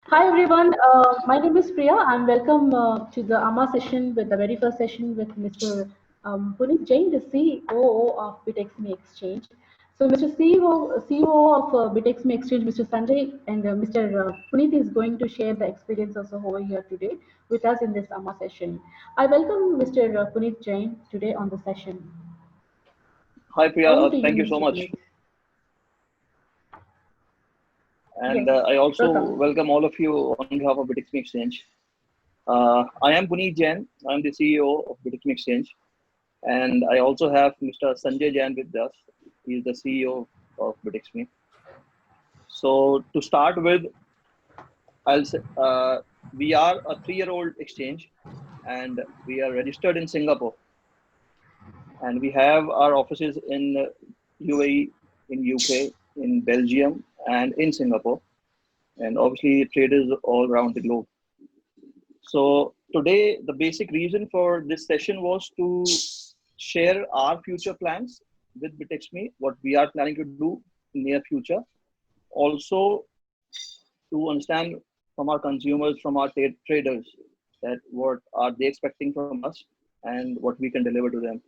Hi everyone, my name is Priya. I'm welcome to the AMA session with the very first session with Mr. Puneet Jain, the COO of BitXme Exchange. So Mr. CEO of BitXme Exchange, Mr. Sanjay and Mr. Puneet is going to share the experiences of over here today with us in this AMA session. I welcome Mr. Puneet Jain today on the session. Hi Priya, Over to you, thank you so Mr. much. Puneet. And Yes, I also welcome. welcome all of you on behalf of BitXme Exchange. I am Puneet Jain. I'm the CEO of BitXme Exchange. And I also have Mr. Sanjay Jain with us. He's the CEO of BitXme. So to start with, I'll say we are a 3-year-old exchange and we are registered in Singapore. And we have our offices in UAE, in UK, in Belgium, and in Singapore. And obviously traders all around the globe. So today, the basic reason for this session was to share our future plans with BitXme, what we are planning to do in near future. Also, to understand from our consumers, from our traders, that what are they expecting from us and what we can deliver to them.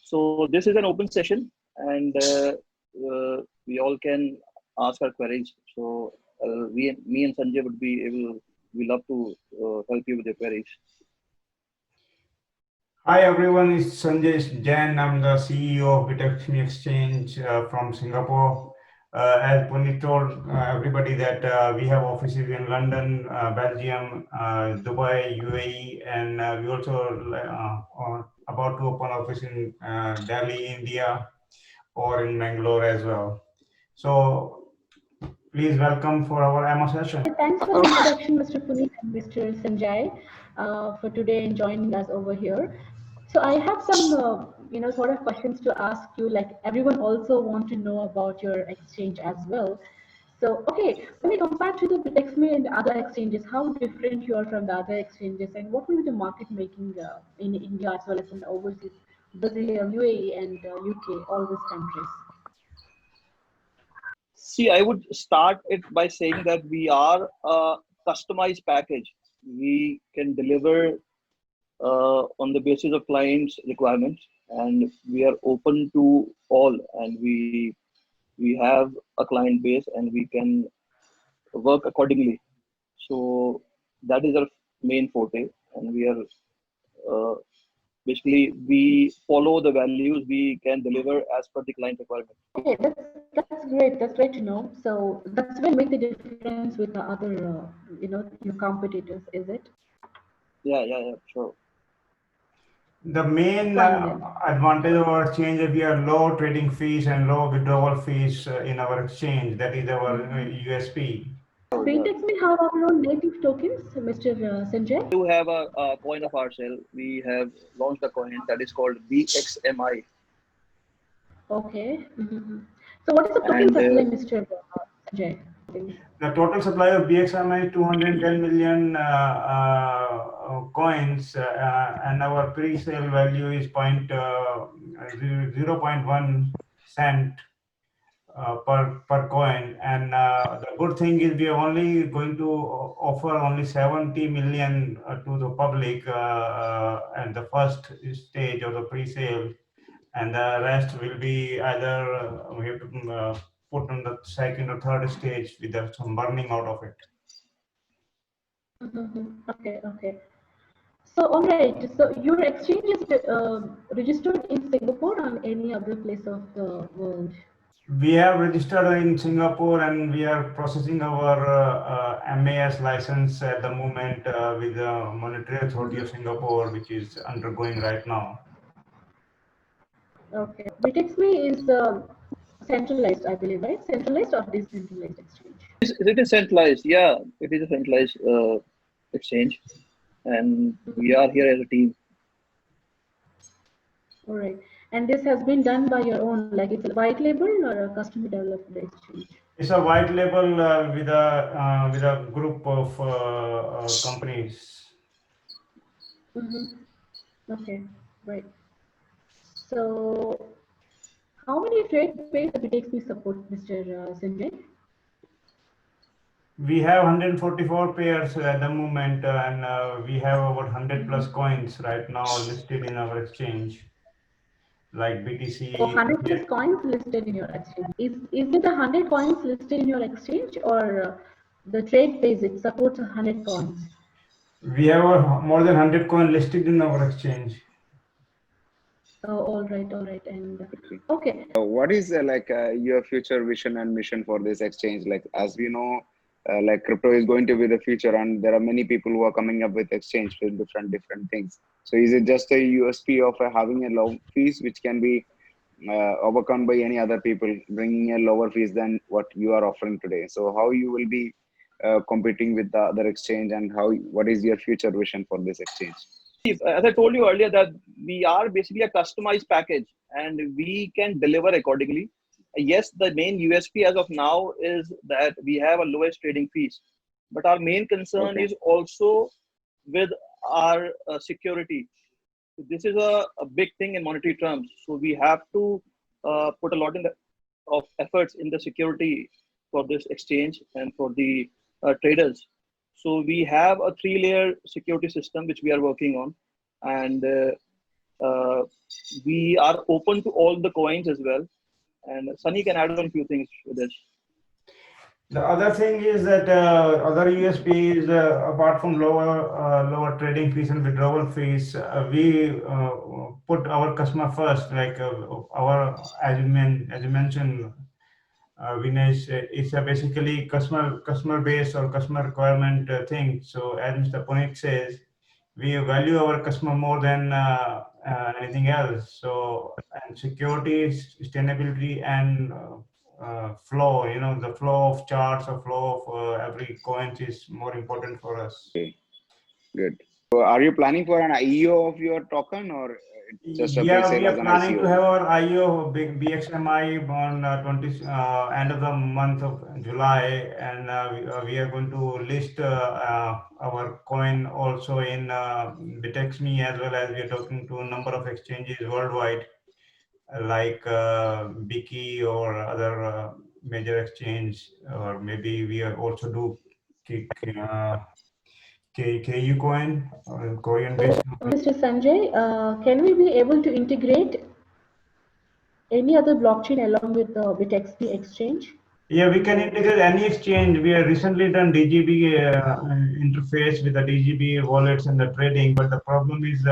So this is an open session, and we all can ask our queries. So me and Sanjay would be able. We love to help you with your queries. Hi everyone, it's Sanjay Jain. I'm the CEO of BitXme Exchange from Singapore. As Puneet told everybody that we have offices in London, Belgium, Dubai, UAE, and we also are about to open office in Delhi, India, or in Bangalore as well. So please welcome for our AMA session. Thanks for the introduction, Mr. Puneet and Mr. Sanjay, for today and joining us over here. So I have some, sort of questions to ask you. Like everyone also want to know about your exchange as well. So, okay, when we compare to the BitXme and other exchanges, how different you are from the other exchanges, and what will be the market making in India as well as in overseas, Brazil, UAE, and UK, all these countries? See, I would start it by saying that we are a customized package. We can deliver on the basis of clients' requirements, and we are open to all. And we have a client base, and we can work accordingly. So that is our main forte, and we are uh, basically we follow the values we can deliver as per the client requirement. Okay, that's great. That's great to know. So that's where you make the difference with the other, your competitors, is it? Yeah, sure. The main Fine then. advantage of our exchange is we have low trading fees and low withdrawal fees in our exchange. That is our USP. Does BTEX have our own native tokens, Mr. Sanjay? Do have a coin of ourselves. We have launched a coin that is called BXMI, Okay. Mm-hmm. So what is the token and supply, Mr. Sanjay? The total supply of BXMI is 210 million coins, and our pre-sale value is 0.1 cent per coin. And the good thing is we are only going to offer only 70 million to the public at the first stage of the pre-sale, and the rest will be either we have to put on the second or third stage with some burning out of it. Mm-hmm. Okay. So, all right. So, your exchange is registered in Singapore or any other place of the world? We have registered in Singapore and we are processing our MAS license at the moment with the Monetary Authority of Singapore, which is undergoing right now. Okay. BitXme is centralized, I believe, right? Centralized or decentralized exchange? it is centralized. Yeah, it is a centralized exchange, and we are here as a team. All right. And this has been done by your own, like it's a white label or a custom developed exchange? It's a white label with a group of companies. Mm-hmm. Okay, right. So, how many trade pays BitXme support, Mr. Sanjay? We have 144 pairs at the moment, and we have about 100 plus coins right now listed in our exchange, like So BTC. 100 plus coins listed in your exchange. Is it 100 coins listed in your exchange, or the trade phase it supports 100 coins? We have more than 100 coin listed in our exchange. Oh, all right, all right. And Okay. okay, What is your future vision and mission for this exchange? Like, as we know, like crypto is going to be the future, and there are many people who are coming up with exchange with different things. So, is it just a USP of having a low fees, which can be overcome by any other people, bringing a lower fees than what you are offering today? So, how you will be competing with the other exchange, and what is your future vision for this exchange? As I told you earlier, that we are basically a customized package and we can deliver accordingly. Yes, the main USP as of now is that we have a lowest trading fees, but our main concern Okay. is also with our security. This is a big thing in monetary terms. So we have to put a lot of efforts in the security for this exchange and for the traders. So we have a three-layer security system which we are working on, and uh, we are open to all the coins as well. And Sunny can add on a few things with this. The other thing is that other USP is apart from lower trading fees and withdrawal fees, we put our customer first. Like our as you mentioned, Vinesh, it's a basically customer base or customer requirement thing. So as Mr. Puneet says, we value our customer more than anything else. So, and security, sustainability, and flow. You know, the flow of charts or flow of every coin is more important for us. Okay, good. So, are you planning for an IEO of your token, or it's just a Yeah, we pre-sale are as an planning to ICO? have our IO big BXMI on 20 end of the month of July, and we are going to list our coin also in BitXme, as well as we are talking to a number of exchanges worldwide, like Biki or other major exchange, or maybe we are also do KU coin or coin so based. Mr. Sanjay, can we be able to integrate any other blockchain along with the BitXP exchange? Yeah, we can integrate any exchange. We have recently done DGB interface with the DGB wallets and the trading, but the problem is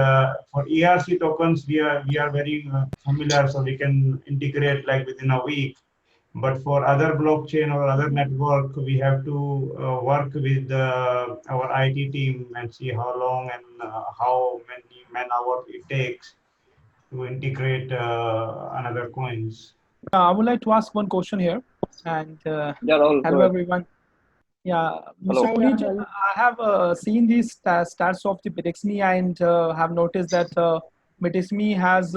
for ERC tokens, we are very familiar, so we can integrate like within a week. But for other blockchain or other network, we have to work with our IT team and see how long and how many man hours it takes to integrate another coins. I would like to ask one question here. And Yeah, Rahul, go hello, ahead. everyone. Yeah, Hello. Mr. Hi, Puneet, Rahul. I have seen these stats of the Bitexme and have noticed that Bitexme has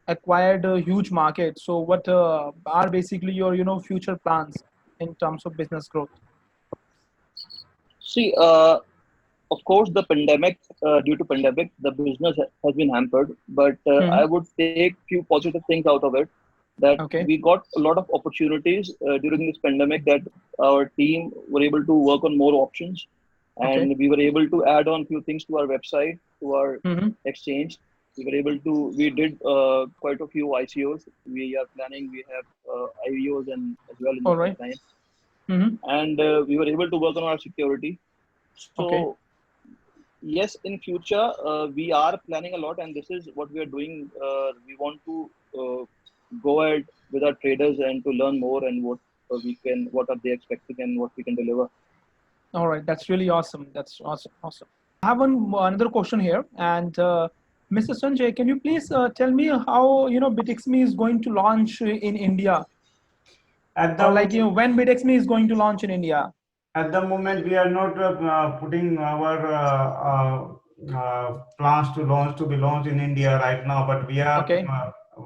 acquired a huge market. So, what are basically your future plans in terms of business growth? See, of course, due to pandemic, the business has been hampered. But I would take few positive things out of it. That Okay. we got a lot of opportunities during this pandemic. That our team were able to work on more options, and Okay. we were able to add on few things to our website, to our Mm-hmm. exchange. We were able to. We did quite a few ICOs. We are planning. We have IEOs and as well in the All right. pipeline, Mm-hmm. and we were able to work on our security. So Okay. yes, in future we are planning a lot, and this is what we are doing. We want to go ahead with our traders and to learn more and what are they expecting and what we can deliver. All right, that's really awesome. That's awesome. Awesome. I have another question here, and Mr. Sanjay, can you please tell me how Bitexme is going to launch in India, At or the like when Bitexme is going to launch in India? At the moment, we are not putting our plans to be launched in India right now, but we are Okay.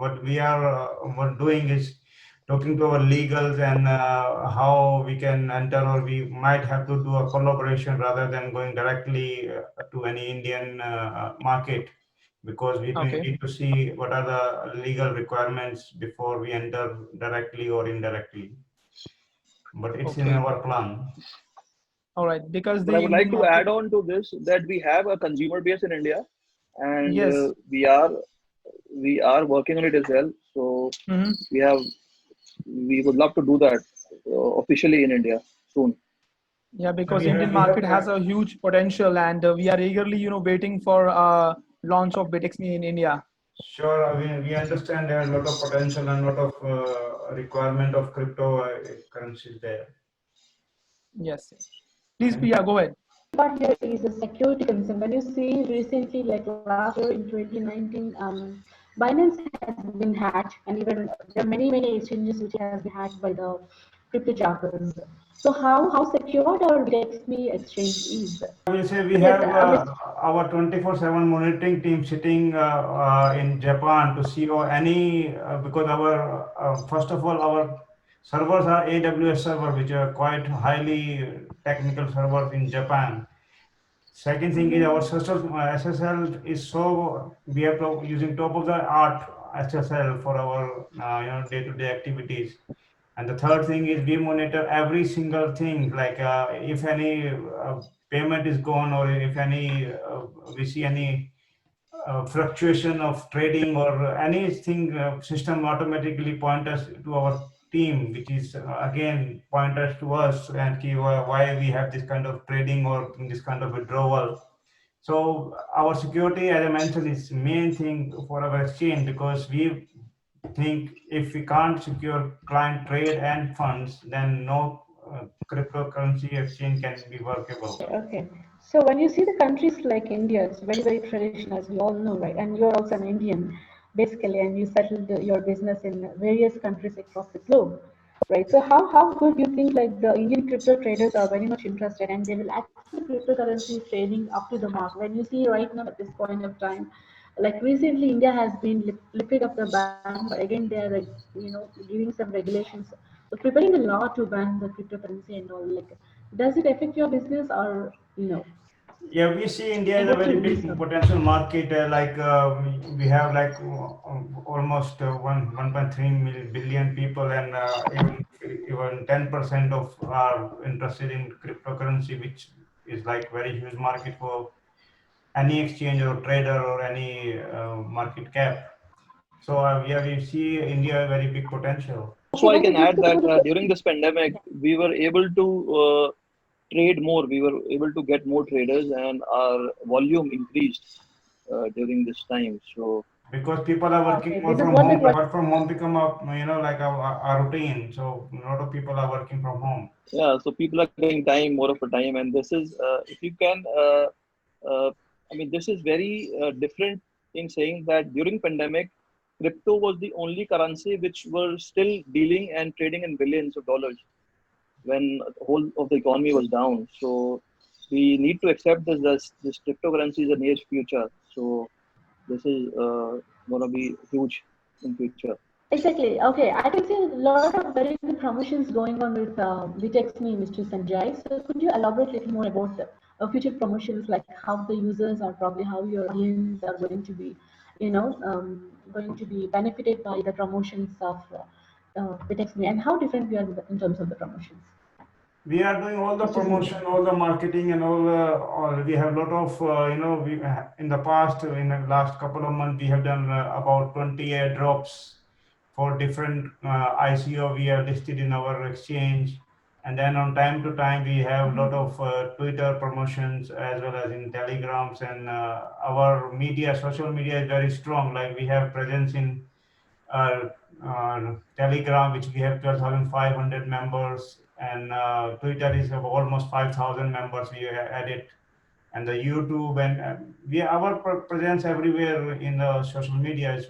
what doing is talking to our legals and how we can enter, or we might have to do a collaboration rather than going directly to any Indian market, because we Okay. need to see what are the legal requirements before we enter directly or indirectly. but it's in our plan. All right, because But the I would Indian like to market. add on to this that we have a consumer base in India, and Yes. we are working on it as well. So Mhm. we would love to do that officially in India soon. Yeah, because We Indian have, we have, market has a huge potential, and we are eagerly, waiting for launch of BitXme in India. sure, we understand there are a lot of potential and a lot of requirement of crypto currencies there. Yes. Please, Priya, go ahead. Part here is a security concern. When you see recently, like last year in 2019, Binance has been hacked, and even there are many exchanges which has been hacked by the crypto jackers. So how secured our BitXme exchange is? We say we Yes, have our 24/7 monitoring team sitting in Japan to see any because our first of all our servers are AWS server, which are quite highly technical servers in Japan. Second thing is our SSL is so we are using top of the art SSL for our day-to-day activities. And the third thing is we monitor every single thing, like if any payment is gone or if any we see any fluctuation of trading or anything, system automatically point us to our team, which is again point us to us and see why we have this kind of trading or this kind of withdrawal. So our security, as I mentioned, is main thing for our exchange because we think if we can't secure client trade and funds, then no cryptocurrency exchange can be workable. okay. So when you see the countries like India, it's very traditional, as we all know, right? And you're also an Indian, basically, and you settled your business in various countries across the globe, right? So how good you think like the Indian crypto traders are very much interested, and they will access the cryptocurrency trading up to the mark. When you see right now at this point of time, like recently India has been lifted up the ban, but again they are like, giving some regulations, preparing a law to ban the cryptocurrency and all. Like, does it affect your business or no? Yeah, we see India is a What's very your big views on? potential market. We have like almost 1.3 billion people, and even 10% of are interested in cryptocurrency, which is like very huge market for any exchange or trader or any market cap. So yeah, we see India a very big potential. Also, Okay, I when can you add discuss that about during the this pandemic, we were able to trade more. We were able to get more traders, and our volume increased during this time. So Because people are working okay, more this is from what the home, question. work from home become like a routine. So a lot of people are working from home. yeah, so people are getting time, more of a time, and this is if you can. Uh, I mean, this is very different in saying that during pandemic, crypto was the only currency which were still dealing and trading in billions of dollars when the whole of the economy was down. So we need to accept this cryptocurrency is a near future. So this is going to be huge in future. Exactly. Okay, I can see a lot of very good promotions going on with BitXme, Mr. Sanjay. So could you elaborate a little more about the future promotions, like how the users or probably how your audience are going to be, going to be benefited by the promotions of BitXme, and how different we are in terms of the promotions? We are doing all the Mr. Sanjay. promotion, all the marketing, and all. We have a lot of we in the past in the last couple of months we have done about 20 airdrops for different ICO we are listed in our exchange. And then on time to time we have a lot of Twitter promotions as well as in Telegrams, and our media, social media is very strong. Like we have presence in uh, Telegram, which we have 12,500 members, and Twitter is of almost 5,000 members we added, and the YouTube, and our presence everywhere in the social media is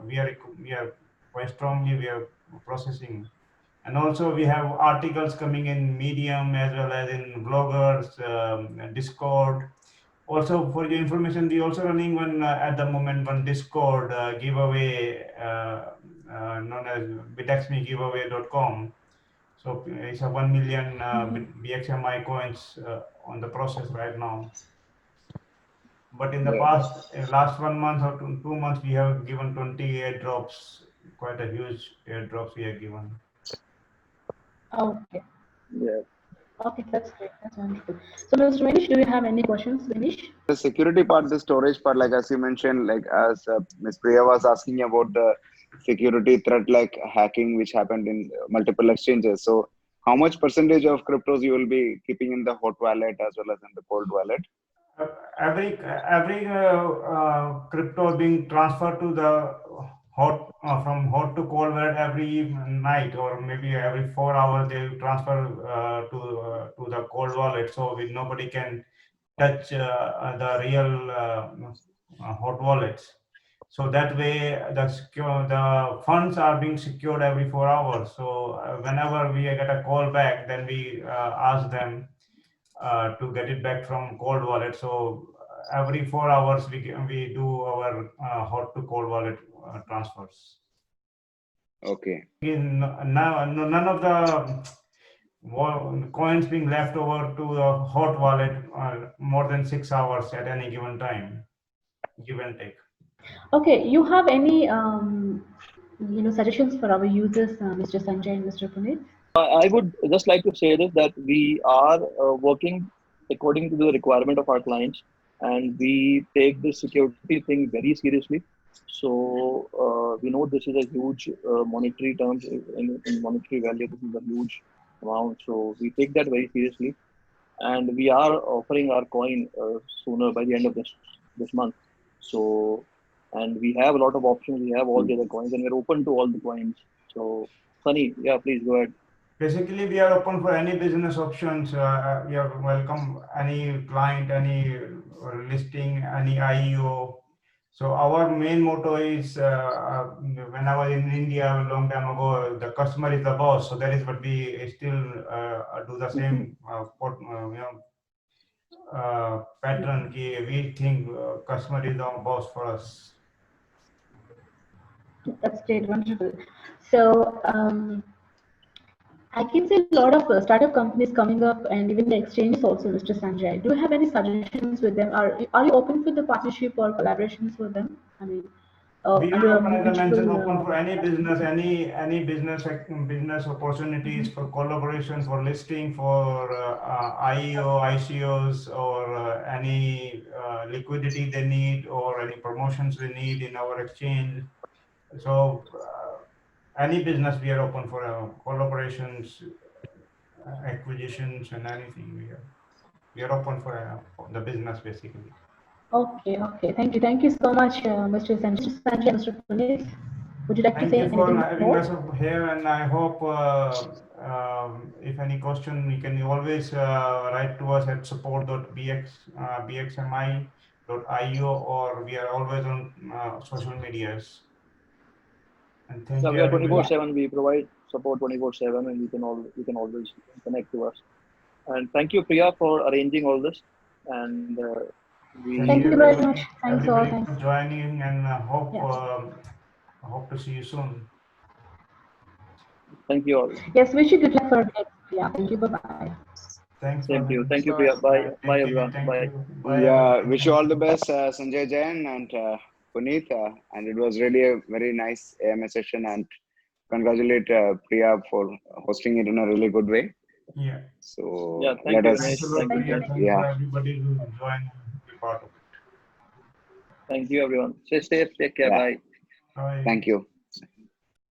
we are quite strongly we are processing. And also we have articles coming in Medium as well as in bloggers, Discord. Also, for your information, we also running one at the moment one Discord giveaway known as bitxmegiveaway.com. So it's a 1 million BXMI coins on the process right now. But in the Yeah. past, last 1 month or 2 months, we have given 20 airdrops, quite a huge airdrops we have given. Okay. Yeah. Okay, that's great. That's wonderful. So, Mr. Manish, do you have any questions, Manish? The security part, the storage part, like as you mentioned, like as Ms. Priya was asking about the security threat, like hacking, which happened in multiple exchanges. So, how much percentage of cryptos you will be keeping in the hot wallet as well as in the cold wallet? Every crypto being transferred to the hot from hot to cold wallet every night, or maybe every 4 hours they transfer to the cold wallet, so nobody can touch the real hot wallets. So that way the funds are being secured every 4 hours. So whenever we get a call back, then we ask them to get it back from cold wallet. So every 4 hours we do our hot to cold wallet transfers. Okay. Now none of the coins being left over to the hot wallet more than 6 hours at any given time, give and take. Okay, you have any suggestions for our users, Mr. Sanjay and Mr. Puneet? I would just like to say this, that we are working according to the requirement of our clients, and we take this security thing very seriously. So we know this is a huge monetary terms in monetary value. This is a huge amount, so we take that very seriously, and we are offering our coin sooner by the end of this month. So, and we have a lot of options. We have all the other coins, and we're open to all the coins. So, Sunny, yeah, please go ahead. Basically, we are open for any business options. We are welcome any client, any listing, any IEO. So our main motto is, when I was in India a long time ago, the customer is the boss. So that is what we still do the same pattern. We think customer is the boss for us. That's great, wonderful. So I can see a lot of startup companies coming up, and even the exchanges also, Mr. Sanjay. Do you have any suggestions with them? Are you open for the partnership or collaborations with them? I mean, We under are a open, as I mentioned, mutual. open for any business, any business opportunities for collaboration, for listing, for IEO, ICOs, or any liquidity they need, or any promotions they need in our exchange. So any business we are open for collaborations, acquisitions, and anything. We are open for the business basically. Okay, okay. Thank you so much, Mr. Sanjay, Mr. Puneet. Would you like to Thank say you for anything having us more? here, and I hope if any question, you can always write to us at support.bxmi.io, or we are always on social medias. And thank Yeah, you, we are everybody. 24/7. We provide support 24/7, and you can always connect to us. And thank you, Priya, for arranging all this. And Thank you very much. Thanks all. Everybody Thanks. for joining, and Yeah. hope to see you soon. thank you all. Yes, wish you good luck for it. Yeah. Thank you. Bye bye. Thanks for Same to you. having Thank you, us. Priya. Bye. Bye, Thank you. everyone. Thank Bye. you. Bye, Yeah, everybody. wish you all the best, Sanjay Jain and Puneet. And it was really a very nice AMA session, and congratulate Priya for hosting it in a really good way. Yeah. So Yeah, thank let you, us, Thanks a Ganesh. lot, Thank you. Priya. Thank you. Thanks yeah, for everybody who joined and be part of it. Thank you, everyone. Stay safe. Take care. yeah. Bye. Bye. Thank you.